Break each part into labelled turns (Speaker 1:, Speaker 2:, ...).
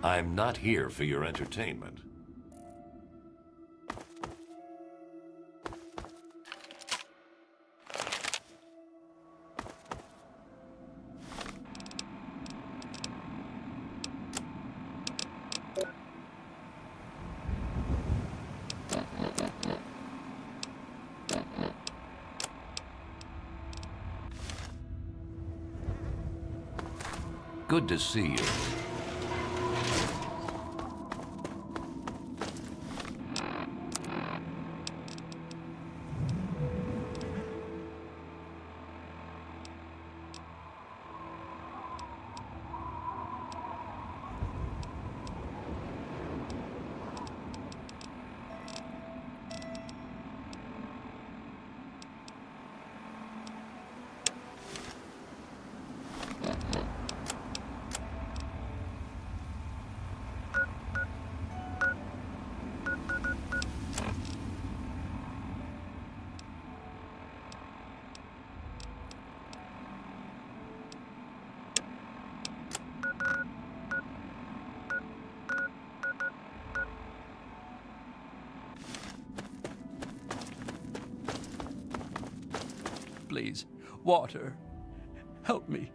Speaker 1: I'm not here for your entertainment. Good to see you.
Speaker 2: Please, water. Help me.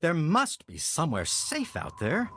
Speaker 3: There must be somewhere safe out there.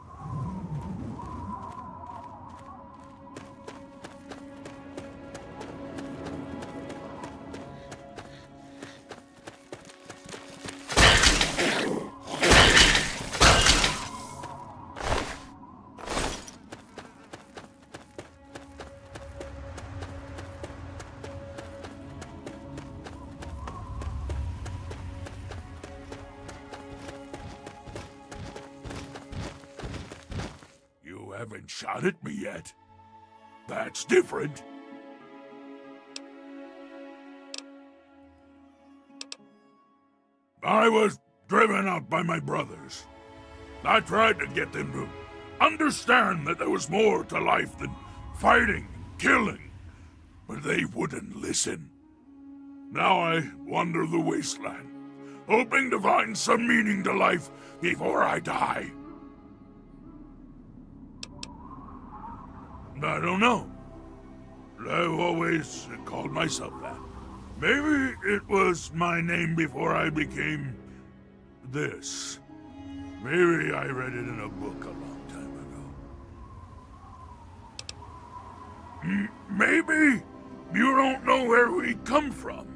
Speaker 4: You haven't shot at me yet. That's different. I was driven out by my brothers. I tried to get them to understand that there was more to life than fighting and killing, but they wouldn't listen. Now I wander the wasteland, hoping to find some meaning to life before I die. I don't know. I've always called myself that. Maybe it was my name before I became this. Maybe I read it in a book a long time ago. Maybe you don't know where we come from.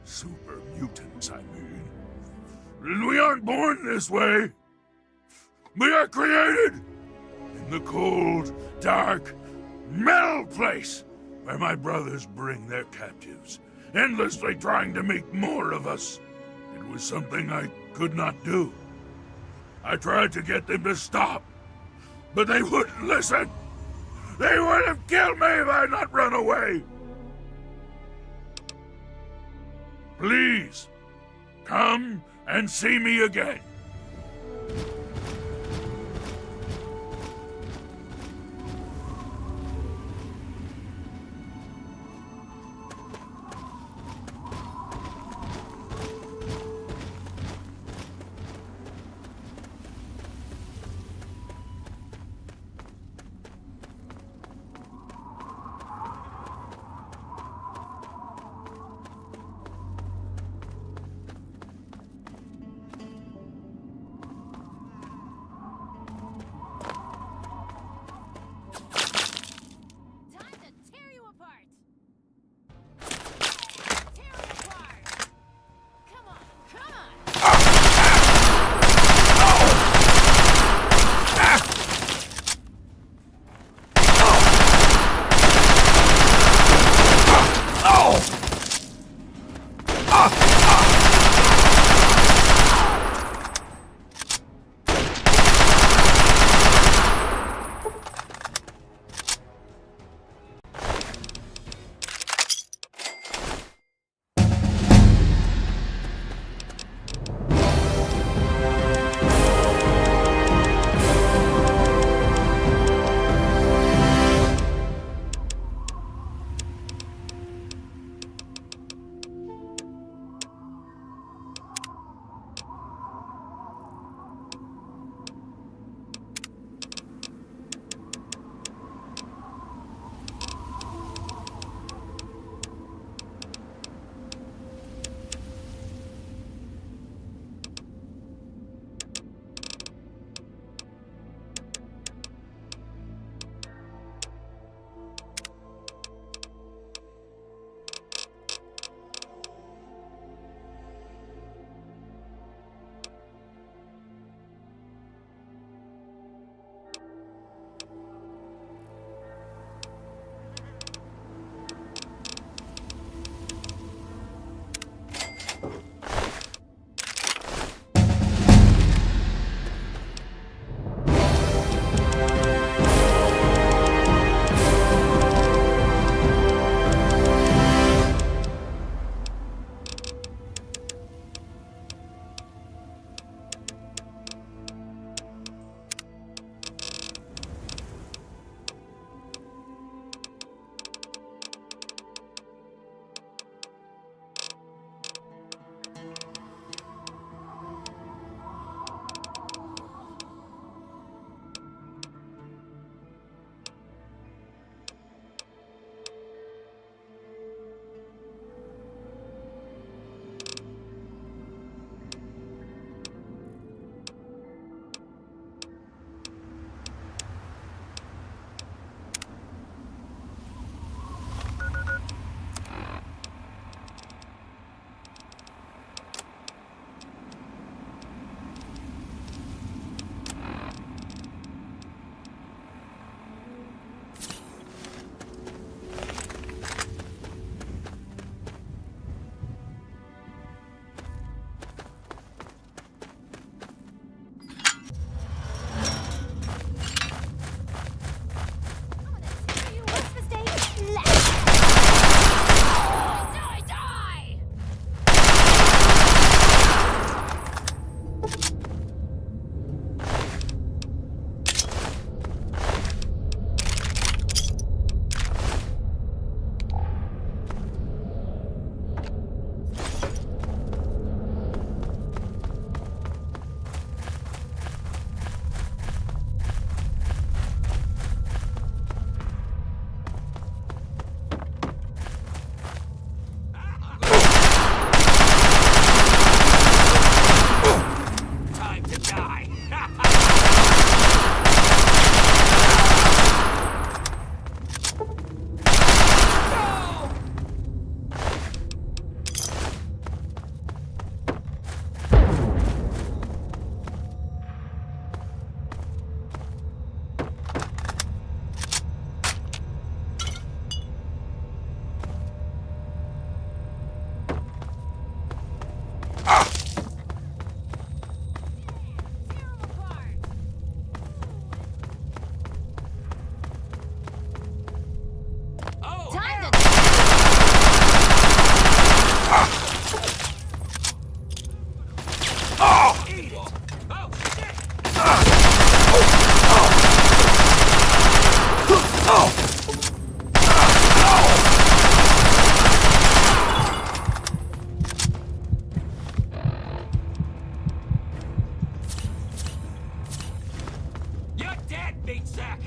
Speaker 4: Super mutants, I mean. We aren't born this way. We are created in the cold, dark, metal place where my brothers bring their captives, endlessly trying to make more of us. It was something I could not do. I tried to get them to stop, but they wouldn't listen. They would have killed me if I had not run away. Please, come and see me again.
Speaker 2: You're dead, meat sack!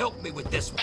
Speaker 2: Help me with this one.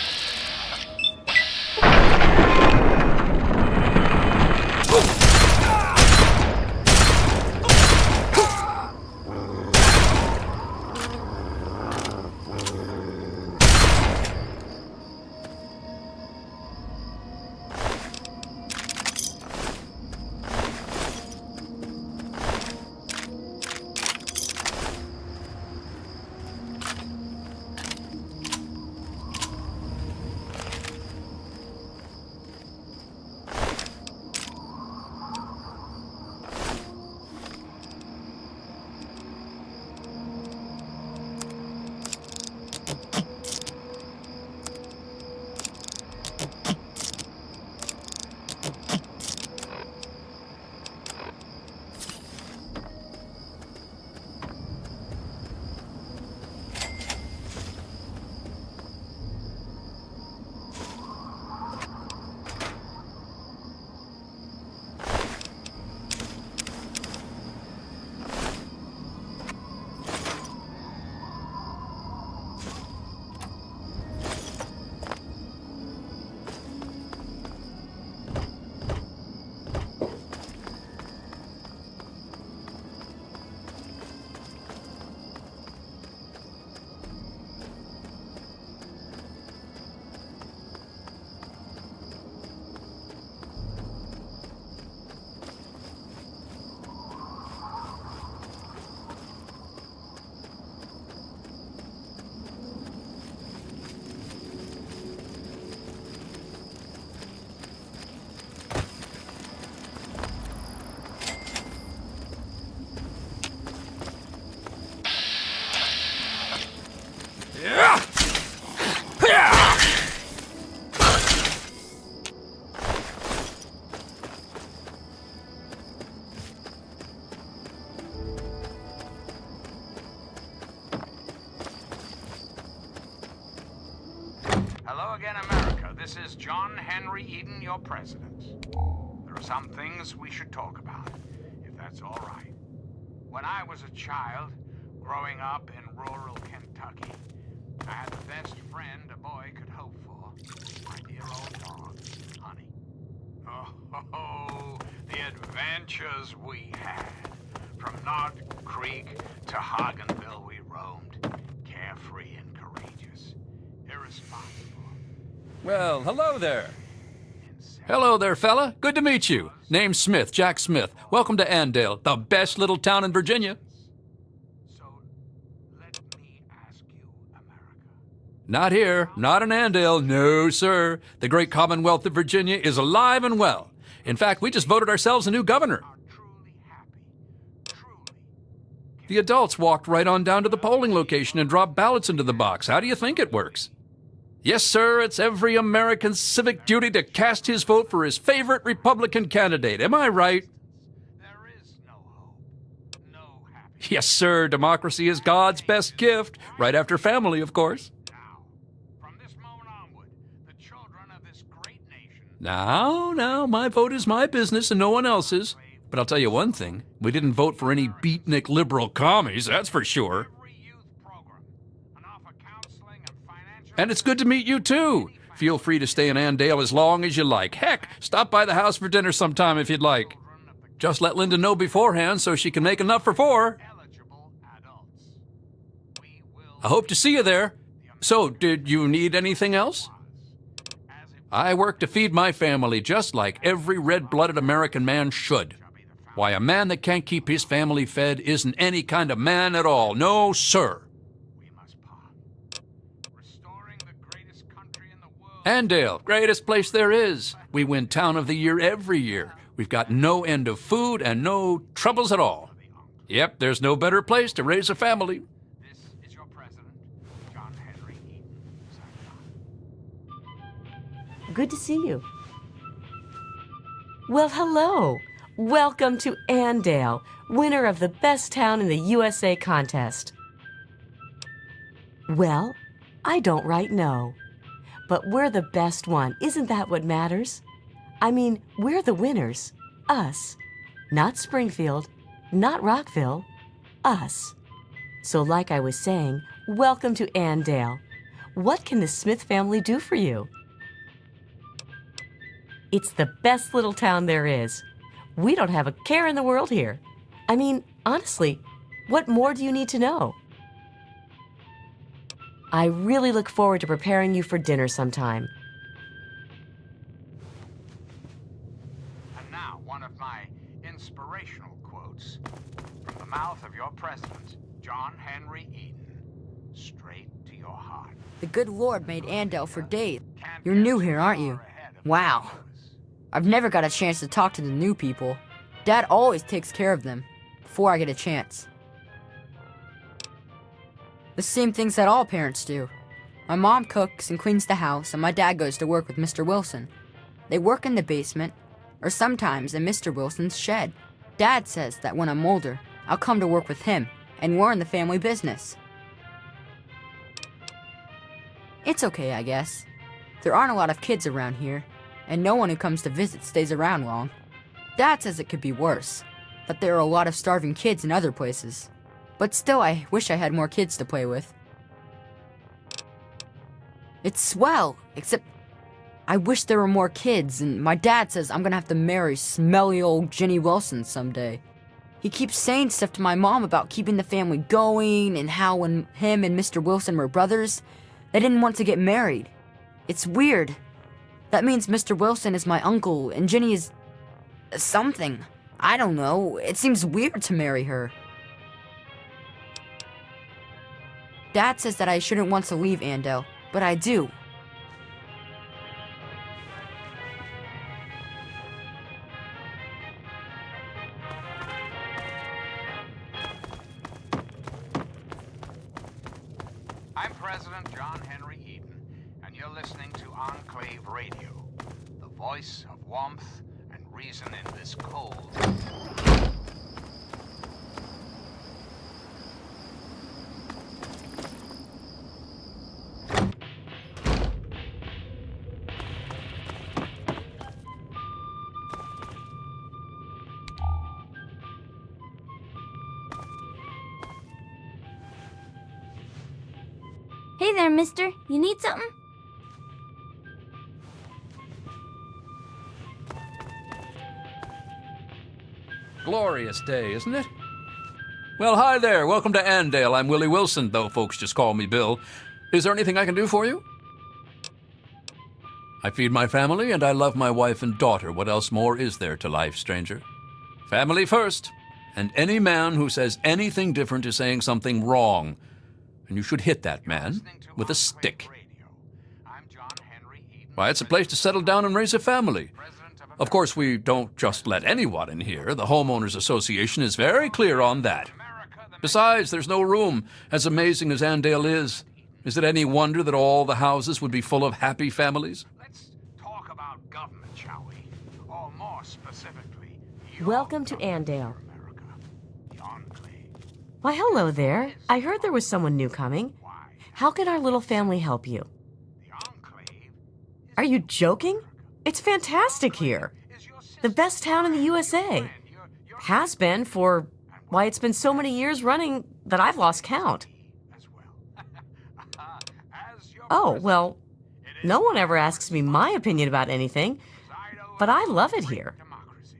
Speaker 5: Hello again, America. This is John Henry Eden, your president. There are some things we should talk about, if that's all right. When I was a child, growing up in rural Kentucky, I had the best friend a boy could hope for. My dear old dog, Honey. Oh, the adventures we had. From Knott Creek to Hagenville we roamed, carefree and courageous, irresponsible.
Speaker 6: Well, hello there. Hello there, fella. Good to meet you. Name's Smith, Jack Smith. Welcome to Andale, the best little town in Virginia.
Speaker 5: So, let me ask you, America.
Speaker 6: Not here, not in Andale, no, sir. The great Commonwealth of Virginia is alive and well. In fact, we just voted ourselves a new governor.
Speaker 5: Are truly happy, truly.
Speaker 6: The adults walked right on down to the polling location and dropped ballots into the box. How do you think it works? Yes, sir, it's every American's civic duty to cast his vote for his favorite Republican candidate. Am I right?
Speaker 5: There is no hope, no happiness.
Speaker 6: Yes, sir, democracy is God's best gift, right after family, of course.
Speaker 5: Now, from this moment onward, the children of this great nation.
Speaker 6: Now, my vote is my business and no one else's. But I'll tell you one thing, we didn't vote for any beatnik liberal commies, that's for sure.
Speaker 5: Every youth program, and offer counseling and financial.
Speaker 6: And it's good to meet you, too. Feel free to stay in Andale as long as you like. Heck, stop by the house for dinner sometime if you'd like. Just let Linda know beforehand so she can make enough for 4.
Speaker 5: Eligible adults. We will.
Speaker 6: I hope to see you there. So, did you need anything else?
Speaker 5: As it
Speaker 6: I work to feed my family just like every red-blooded American man should. Why, a man that can't keep his family fed isn't any kind of man at all. No, sir.
Speaker 5: we must part. Restoring the greatest country in the world.
Speaker 6: Andale, greatest place there is. We win Town of the Year every year. We've got no end of food and no troubles at all. Yep, there's no better place to raise a family.
Speaker 5: This is your president, John Henry Eden. Signing off.
Speaker 7: Good to see you. Well, hello. Welcome to Andale, winner of the Best Town in the USA contest. Well, I don't right know. But we're the best one. Isn't that what matters? I mean, we're the winners. Us. Not Springfield, not Rockville. Us. So like I was saying, welcome to Andale. What can the Smith family do for you? It's the best little town there is. We don't have a care in the world here. I mean, honestly, what more do you need to know? I really look forward to preparing you for dinner sometime.
Speaker 5: And now, one of my inspirational quotes from the mouth of your president, John Henry Eden, straight to your heart.
Speaker 8: The good Lord made Andale for days. You're new here, aren't you? Wow. I've never got a chance to talk to the new people. Dad always takes care of them, before I get a chance. The same things that all parents do. My mom cooks and cleans the house, and my dad goes to work with Mr. Wilson. They work in the basement, or sometimes in Mr. Wilson's shed. Dad says that when I'm older, I'll come to work with him, and we're in the family business. It's okay, I guess. There aren't a lot of kids around here, and no one who comes to visit stays around long. Dad says it could be worse, that there are a lot of starving kids in other places. But still, I wish I had more kids to play with. It's swell, except I wish there were more kids, and my dad says I'm gonna have to marry smelly old Ginny Wilson someday. He keeps saying stuff to my mom about keeping the family going, and how when him and Mr. Wilson were brothers, they didn't want to get married. It's weird. That means Mr. Wilson is my uncle, and Ginny is something. I don't know. It seems weird to marry her. Dad says that I shouldn't want to leave Andale, but I do.
Speaker 5: I'm President John Henry Eden, and you're listening to Enclave Radio, the voice of warmth and reason in this cold.
Speaker 9: Hey there, mister. You need something?
Speaker 6: Glorious day, isn't it? Well, hi there. Welcome to Andale. I'm Willie Wilson, though folks just call me Bill. Is there anything I can do for you? I feed my family, and I love my wife and daughter. What else more is there to life, stranger? Family first. And any man who says anything different is saying something wrong. And you should hit that man with a stick. Why, it's a place to settle down and raise a family. Of course, we don't just let anyone in here. The Homeowners Association is very clear on that. Besides, there's no room. As amazing as Andale is it any wonder that all the houses would be full of happy families?
Speaker 5: Let's talk about government, shall we? Or more specifically,
Speaker 7: Welcome to Andale.
Speaker 5: America, the Enclave.
Speaker 7: Why, hello there. I heard there was someone new coming. How can our little family help you?
Speaker 5: The Enclave
Speaker 7: Are you joking? It's fantastic here. The best town in the USA. Has been for, why, it's been so many years running that I've lost count.
Speaker 5: as well. As your
Speaker 7: Oh, well, no one ever asks me my opinion about anything, but I love it here.
Speaker 5: democracy.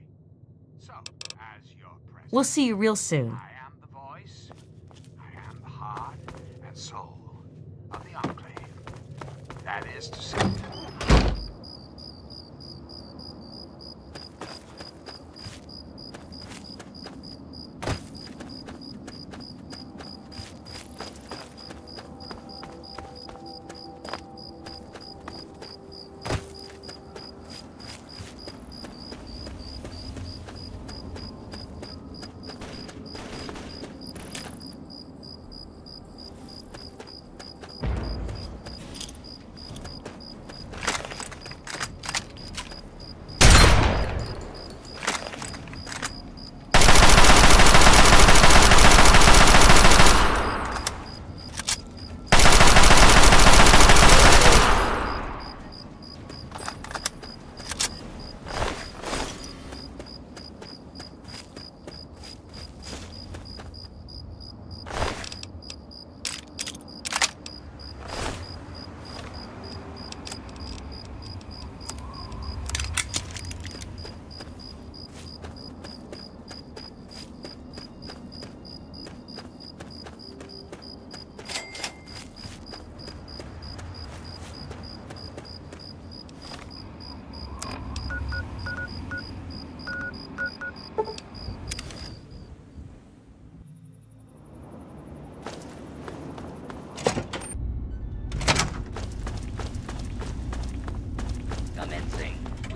Speaker 5: So, as your president,
Speaker 7: We'll see you real soon.
Speaker 5: I am the voice, I am the heart and soul of the Enclave. That is to say...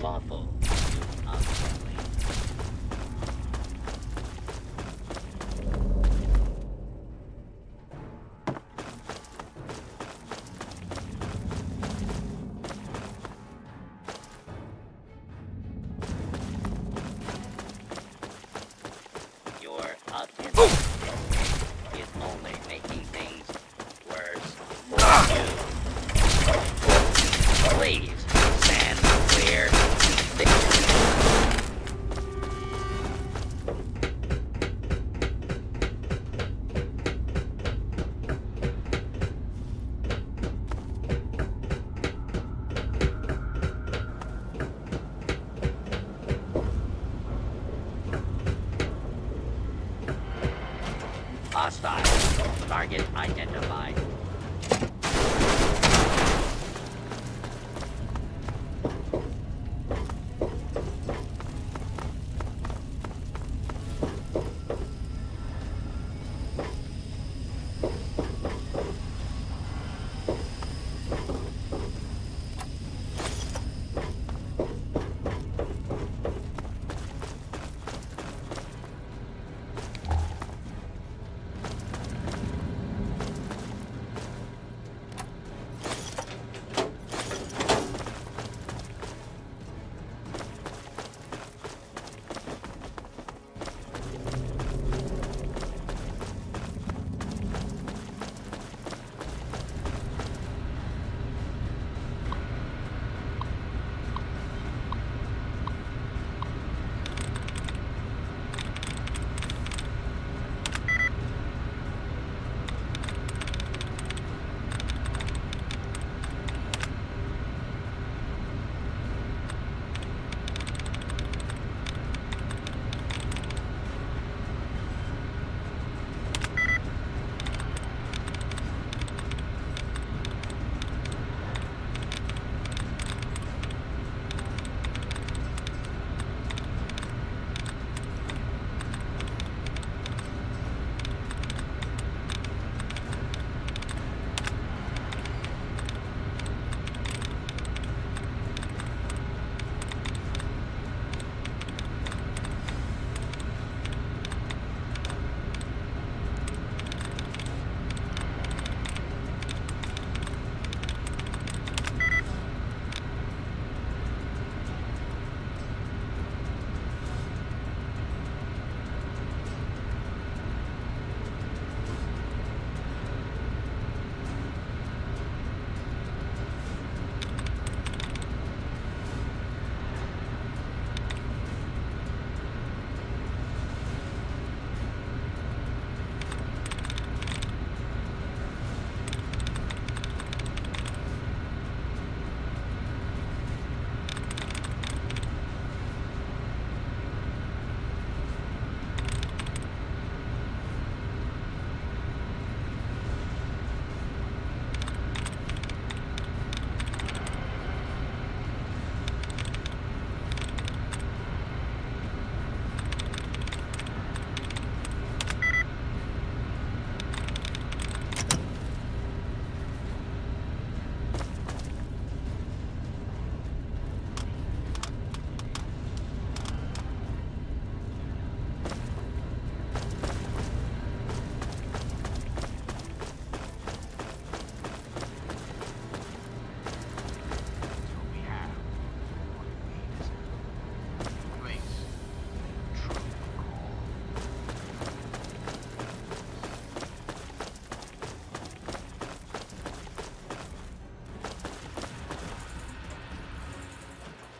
Speaker 10: lawful assembly. Your authentic is only making things worse for you. Please stand clear. Hostile. Target identified.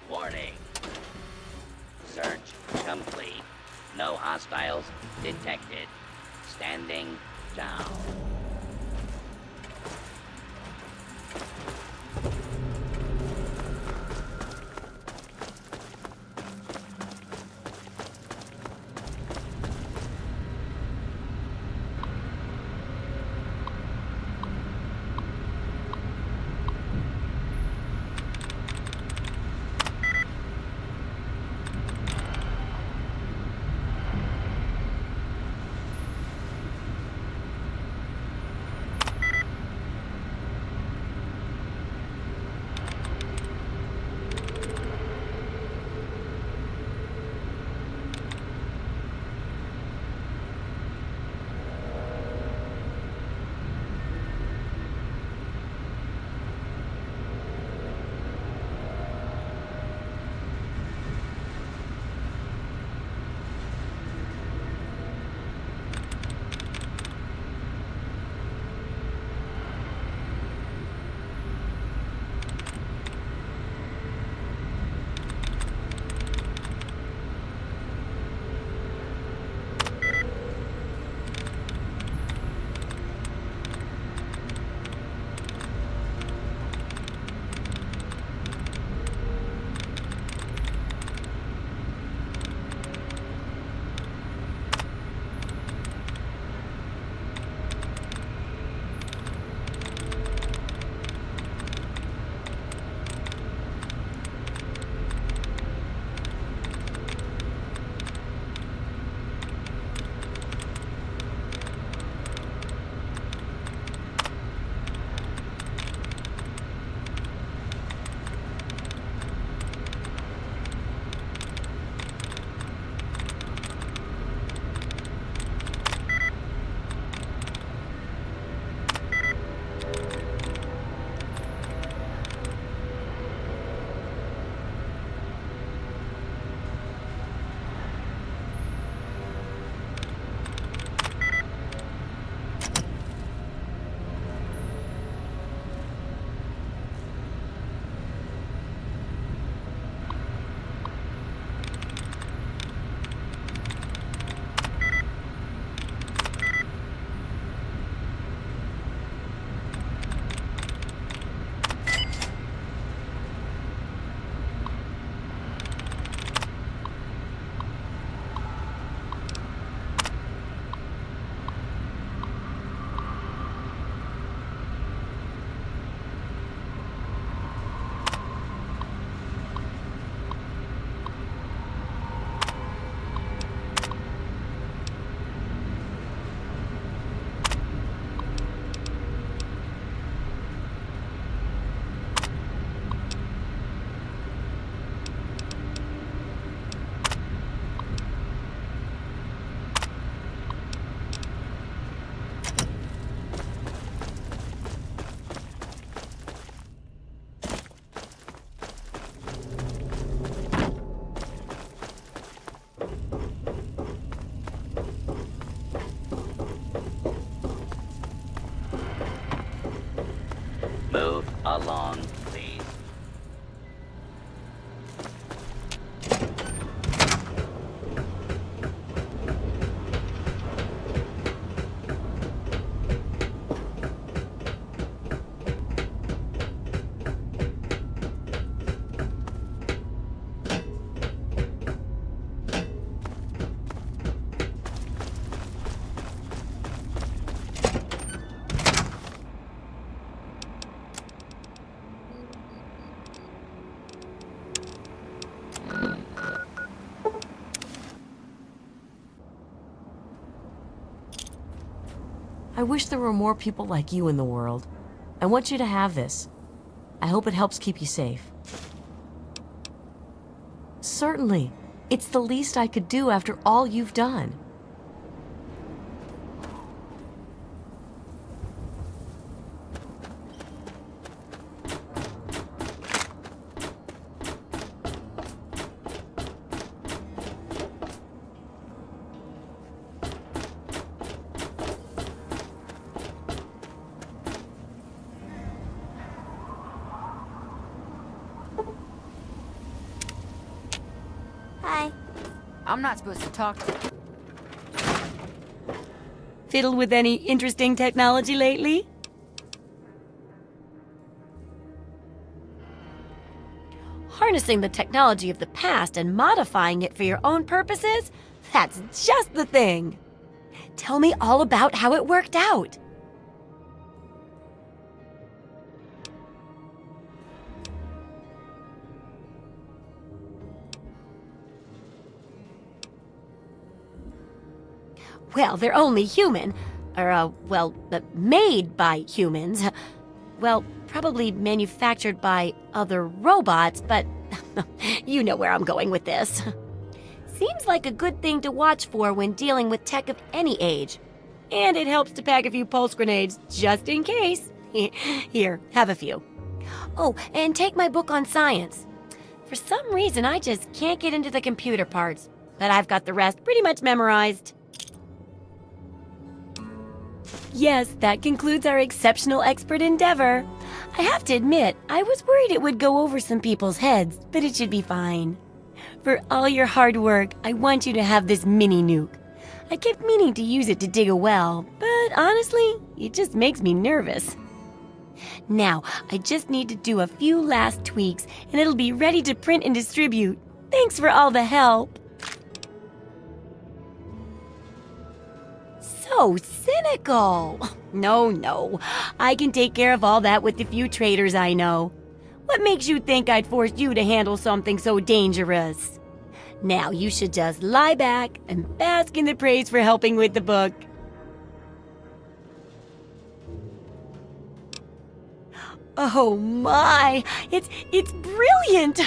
Speaker 10: Warning. Search complete. No hostiles detected. Standing down. Along, please.
Speaker 7: I wish there were more people like you in the world. I want you to have this. I hope it helps keep you safe. Certainly. It's the least I could do after all you've done.
Speaker 9: Hi.
Speaker 8: I'm not supposed to talk to you.
Speaker 7: Fiddled with any interesting technology lately? Harnessing the technology of the past and modifying it for your own purposes? That's just the thing. Tell me all about how it worked out. Well, they're only human. Or, made by humans. Well, probably manufactured by other robots, but you know where I'm going with this. Seems like a good thing to watch for when dealing with tech of any age. And it helps to pack a few pulse grenades, just in case. Here, have a few. Oh, and take my book on science. For some reason, I just can't get into the computer parts, but I've got the rest pretty much memorized. Yes, that concludes our exceptional expert endeavor. I have to admit, I was worried it would go over some people's heads, but it should be fine. For all your hard work, I want you to have this mini nuke. I kept meaning to use it to dig a well, but honestly, it just makes me nervous. Now, I just need to do a few last tweaks, and it'll be ready to print and distribute. Thanks for all the help. So cynical. No. I can take care of all that with the few traders I know. What makes you think I'd force you to handle something so dangerous? Now you should just lie back and bask in the praise for helping with the book. Oh my, it's brilliant.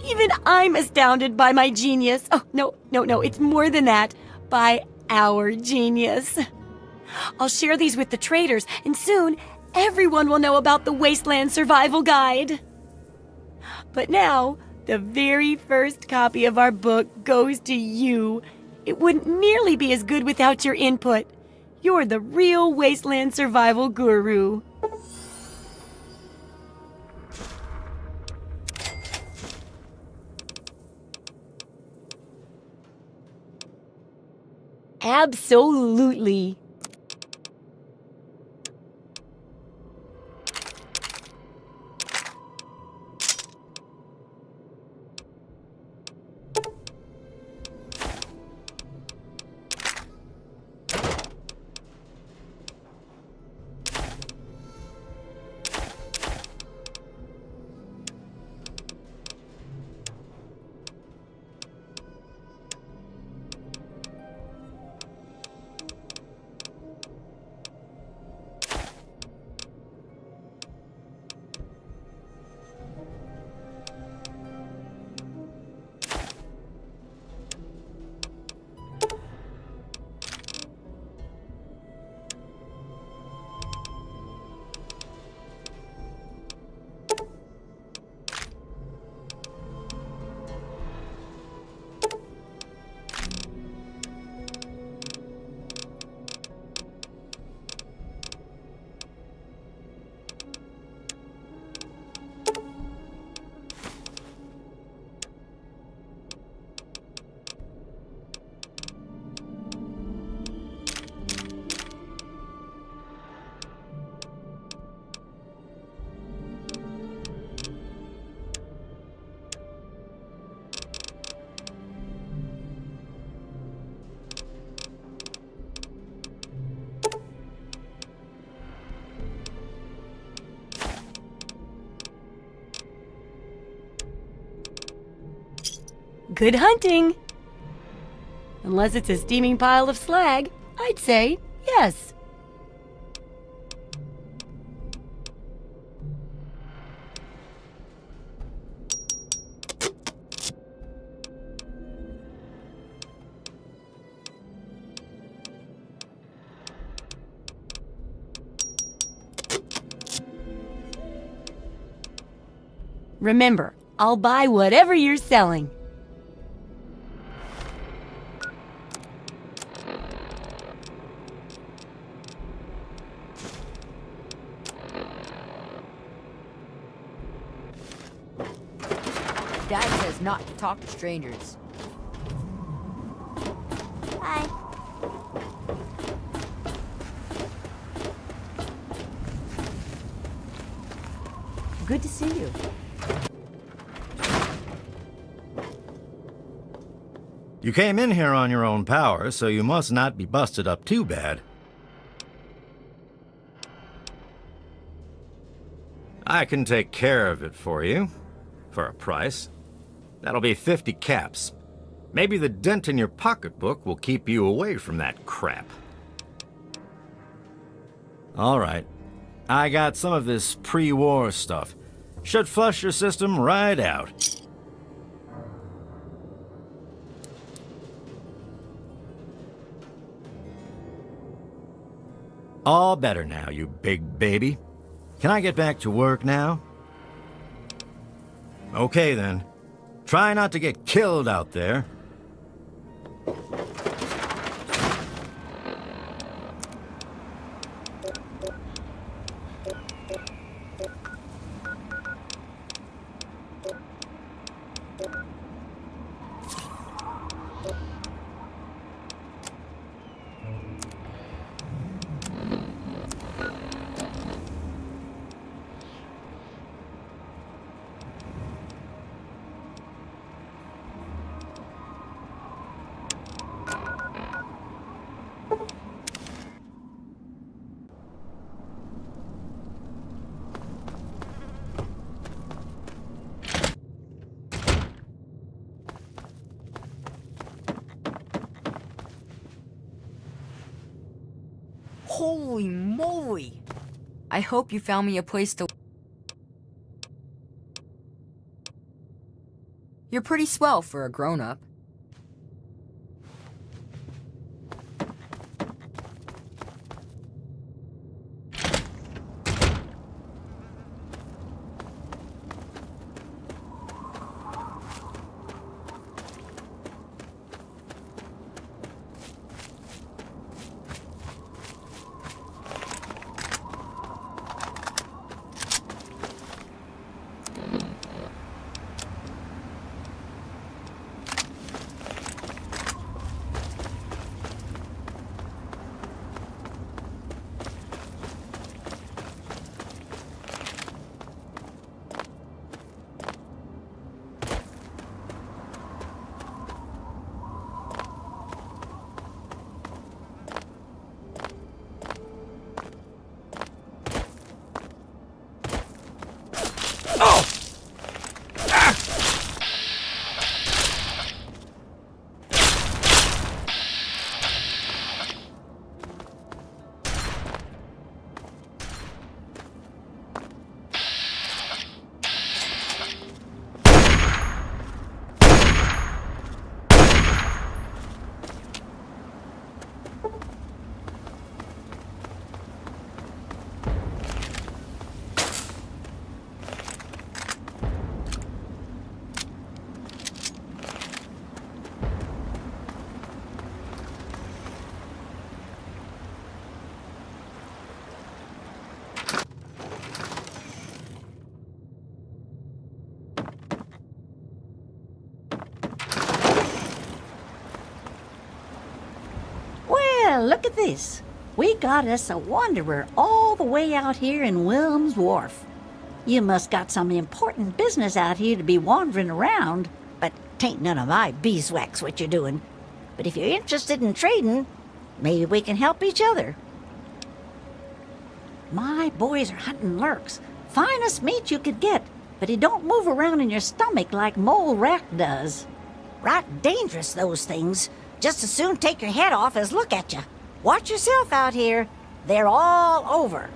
Speaker 7: Even I'm astounded by my genius. Oh, no, it's more than that. By our genius. I'll share these with the traders, and soon everyone will know about the Wasteland Survival Guide. But now, the very first copy of our book goes to you. It wouldn't nearly be as good without your input. You're the real Wasteland Survival Guru. Absolutely. Good hunting! Unless it's a steaming pile of slag, I'd say yes. Remember, I'll buy whatever you're selling.
Speaker 8: Dad says not to talk to strangers.
Speaker 9: Hi.
Speaker 7: Good to see you.
Speaker 3: You came in here on your own power, so you must not be busted up too bad. I can take care of it for you, for a price. That'll be 50 caps. Maybe the dent in your pocketbook will keep you away from that crap. All right. I got some of this pre-war stuff. Should flush your system right out. All better now, you big baby. Can I get back to work now? Okay then. Try not to get killed out there.
Speaker 8: Holy moly! I hope you found me a place to... You're pretty swell for a grown-up.
Speaker 11: Well, look at this. We got us a wanderer all the way out here in Wilm's Wharf. You must got some important business out here to be wandering around, but 'tain't none of my beeswax what you're doing. But if you're interested in trading, maybe we can help each other. My boys are hunting lurks. Finest meat you could get, but he don't move around in your stomach like mole rat does. Right dangerous, those things. Just as soon take your head off as look at you. Watch yourself out here. They're all over.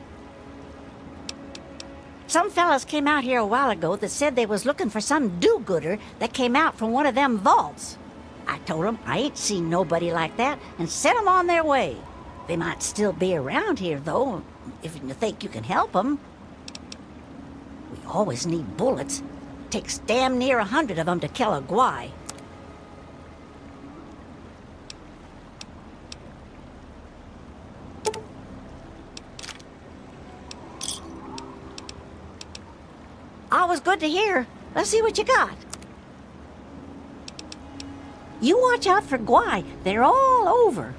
Speaker 11: Some fellas came out here a while ago that said they was looking for some do-gooder that came out from one of them vaults. I told 'em I ain't seen nobody like that and sent 'em on their way. They might still be around here, though, if you think you can help 'em. We always need bullets. Takes damn near 100 of 'em to kill a guy. Always good to hear. Let's see what you got. You watch out for guai. They're all over.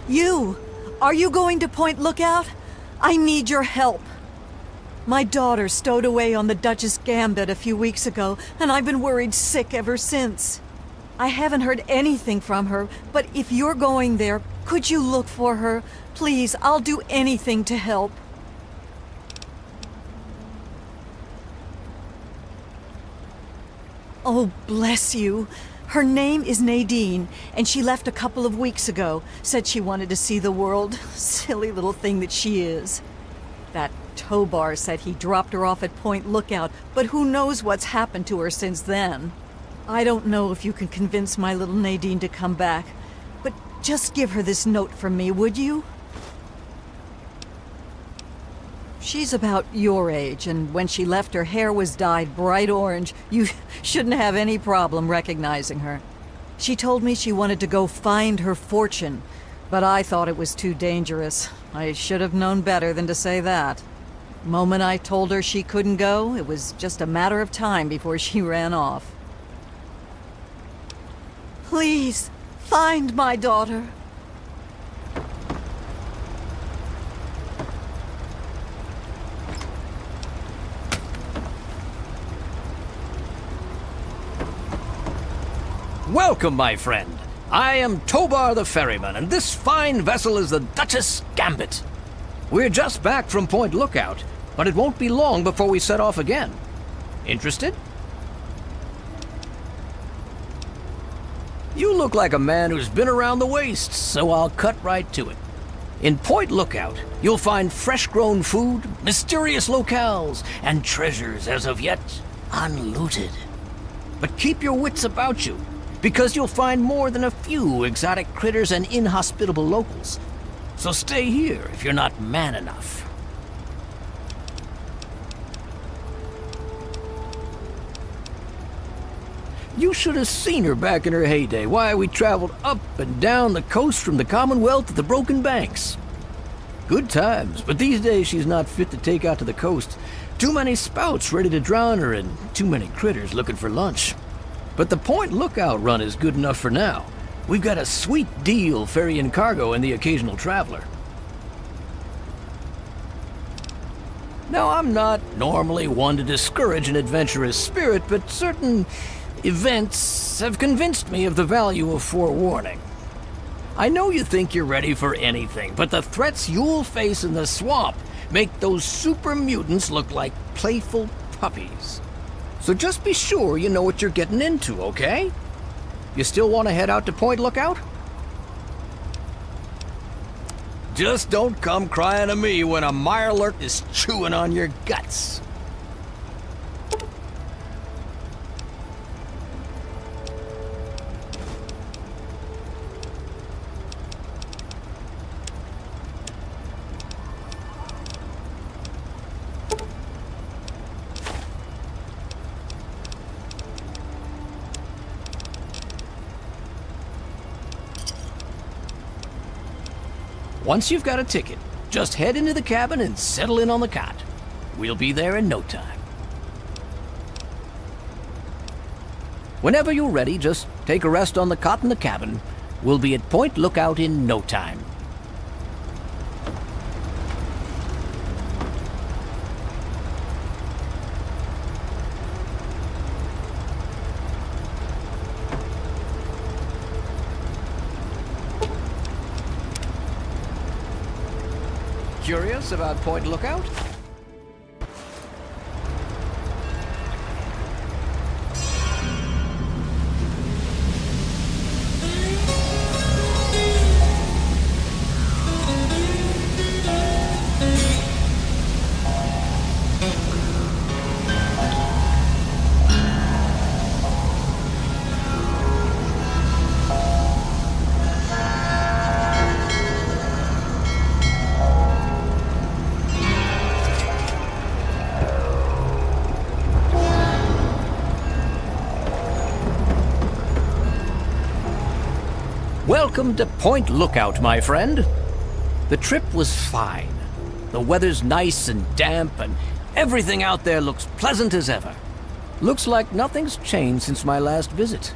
Speaker 12: You! Are you going to Point Lookout? I need your help. My daughter stowed away on the Duchess Gambit a few weeks ago, and I've been worried sick ever since. I haven't heard anything from her, but if you're going there, could you look for her? Please, I'll do anything to help. Oh, bless you. Her name is Nadine, and she left a couple of weeks ago. Said she wanted to see the world. Silly little thing that she is. That Tobar said he dropped her off at Point Lookout, but who knows what's happened to her since then. I don't know if you can convince my little Nadine to come back, but just give her this note from me, would you? She's about your age, and when she left, her hair was dyed bright orange. You shouldn't have any problem recognizing her. She told me she wanted to go find her fortune, but I thought it was too dangerous. I should have known better than to say that. The moment I told her she couldn't go, it was just a matter of time before she ran off. Please, find my daughter.
Speaker 13: Welcome, my friend. I am Tobar the ferryman, and this fine vessel is the Duchess Gambit. We're just back from Point Lookout, but it won't be long before we set off again. Interested? You look like a man who's been around the wastes, so I'll cut right to it. In Point Lookout, you'll find fresh-grown food, mysterious locales, and treasures as of yet unlooted. But keep your wits about you, because you'll find more than a few exotic critters and inhospitable locals. So stay here if you're not man enough. You should have seen her back in her heyday. Why, we traveled up and down the coast from the Commonwealth to the Broken Banks. Good times, but these days she's not fit to take out to the coast. Too many spouts ready to drown her and too many critters looking for lunch. But the Point Lookout run is good enough for now. We've got a sweet deal ferrying cargo and the occasional traveler. Now, I'm not normally one to discourage an adventurous spirit, but certain events have convinced me of the value of forewarning. I know you think you're ready for anything, but the threats you'll face in the swamp make those super mutants look like playful puppies. So just be sure you know what you're getting into, okay? You still want to head out to Point Lookout? Just don't come crying to me when a mirelurk is chewing on your guts. Once you've got a ticket, just head into the cabin and settle in on the cot. We'll be there in no time. Whenever you're ready, just take a rest on the cot in the cabin. We'll be at Point Lookout in no time. Curious about Point Lookout? Welcome to Point Lookout, my friend. The trip was fine. The weather's nice and damp, and everything out there looks pleasant as ever. Looks like nothing's changed since my last visit,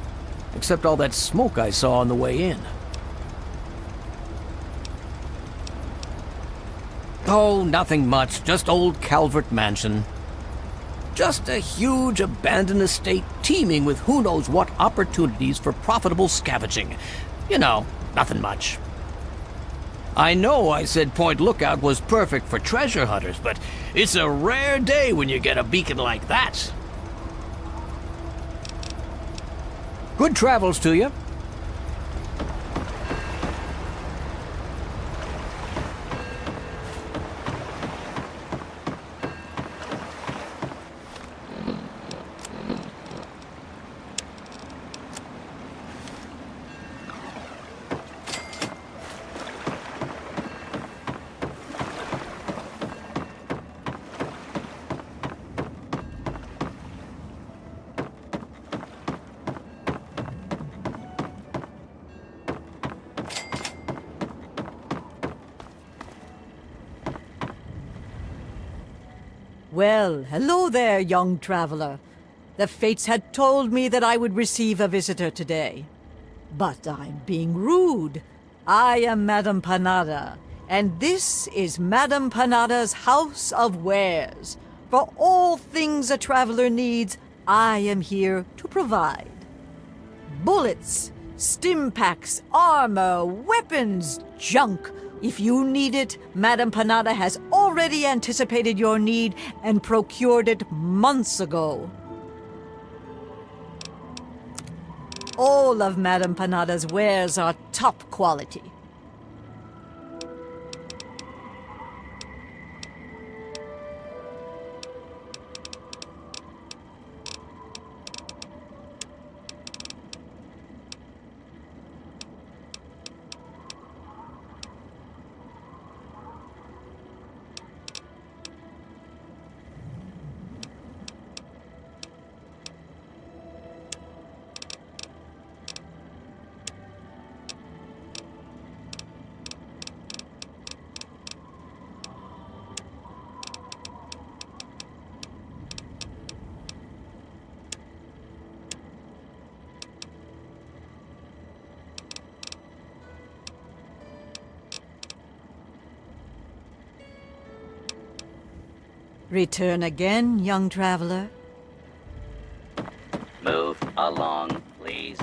Speaker 13: except all that smoke I saw on the way in. Oh, nothing much, just old Calvert Mansion. Just a huge abandoned estate teeming with who knows what opportunities for profitable scavenging. You know, nothing much. I know I said Point Lookout was perfect for treasure hunters, but it's a rare day when you get a beacon like that. Good travels to you.
Speaker 12: Well, hello there, young traveler. The fates had told me that I would receive a visitor today. But I'm being rude. I am Madame Panada, and this is Madame Panada's House of Wares. For all things a traveler needs, I am here to provide. Bullets, stim packs, armor, weapons, junk. If you need it, Madame Panada has already anticipated your need and procured it months ago. All of Madame Panada's wares are top quality. Return again, young traveler.
Speaker 10: Move along, please.